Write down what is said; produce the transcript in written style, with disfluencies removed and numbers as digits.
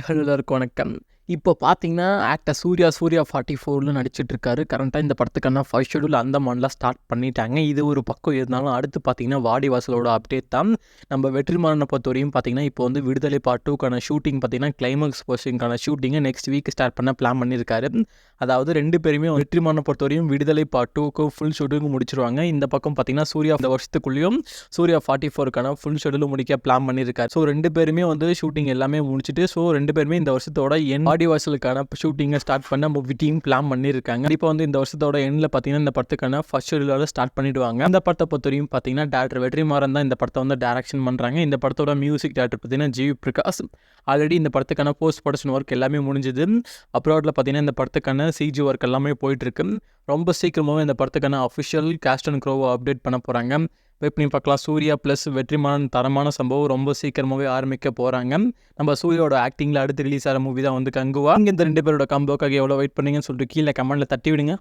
Hello எல்லாருக்கும் வணக்கம். இப்போ பார்த்தீங்கன்னா, ஆக்டர் சூர்யா 44ல நடிச்சிட்டுருக்காரு. கரண்ட்டா இந்த படத்துக்கான ஃபர்ஸ்ட் ஷெட்யூல் அந்தமான்லாம் ஸ்டார்ட் பண்ணிட்டாங்க. இது ஒரு பக்கம் இருந்தாலும், அடுத்து பார்த்தீங்கன்னா, வாடிவாசலோட அப்டேட் தான். நம்ம வெற்றிமாறன பொறுத்தவரையும் பார்த்தீங்கன்னா, இப்போ வந்து விடுதலை பார்ட் 2க்கான ஷூட்டிங் பார்த்தீங்கன்னா, கிளைமாக்ஸ் போர்ஷனுக்கான ஷூட்டிங்கை நெக்ஸ்ட் வீக் ஸ்டார்ட் பண்ண பிளான் பண்ணியிருக்காரு. அதாவது 2 பேருமே வெற்றிமாறன பொறுத்தவரையும் விடுதலை பார்ட் 2க்கு ஃபுல் ஷூட்டிங் முடிச்சிருவாங்க. இந்த பக்கம் பார்த்தீங்கன்னா, சூர்யா இந்த வருஷத்துக்குள்ளேயும் சூர்யா 44க்கான ஃபுல் ஷெட்யூலும் முடிக்க பிளான் பண்ணியிருக்காரு. ஸோ 2 பேருமே வந்து ஷூட்டிங் எல்லாமே முடிச்சுட்டு, ஸோ 2 பேருமே இந்த வருஷத்தோட வாடிவாசலுக்கான ஷூட்டிங்கை ஸ்டார்ட் பண்ண டீம் பிளான் பண்ணியிருக்காங்க. இப்போ வந்து இந்த வருஷத்தோட எண்ணில் பார்த்தீங்கன்னா, இந்த படத்துக்கான ஃபர்ஸ்ட் ஷெட்யூலோட ஸ்டார்ட் பண்ணிடுவாங்க. இந்த படத்தை பொறுத்தவரையும் பார்த்தீங்கன்னா, டேரக்டர் வெற்றிமாறன் தான் இந்த படத்தை வந்து டைரக்ஷன் பண்ணுறாங்க. இந்த படத்தோட மியூசிக் டேரக்டர் பார்த்தீங்கன்னா ஜிவி பிரகாஷ். ஆல்ரெடி இந்த படத்துக்கான போஸ்ட் ப்ரொடக்ஷன் ஒர்க் எல்லாமே முடிஞ்சுது. அப்ராடில் பார்த்தீங்கன்னா, இந்த படத்துக்கான சிஜி ஒர்க் எல்லாமே போயிட்டுருக்கு. ரொம்ப சீக்கிரமாகவே இந்த படத்துக்கான அஃபிஷியல் கேஸ்ட் அண்ட் க்ரோவை அப்டேட் பண்ண போகிறாங்க. வெயிட் பண்ணி பார்க்கலாம். சூர்யா ப்ளஸ் வெற்றிமாறன் தரமான சம்பவம் ரொம்ப சீக்கிரமாகவே ஆரம்பிக்க போகிறாங்க. நம்ம சூர்யாவோட ஆக்டிங்கில் அடுத்து ரிலீஸ் ஆகிற மூவி தான் வந்து கங்குவா. இங்கே இந்த 2 பேரோட காம்போக்காக எவ்வளோ வெயிட் பண்ணீங்கன்னு சொல்லிட்டு கீழே கமெண்ட்டில் தட்டி விடுங்க.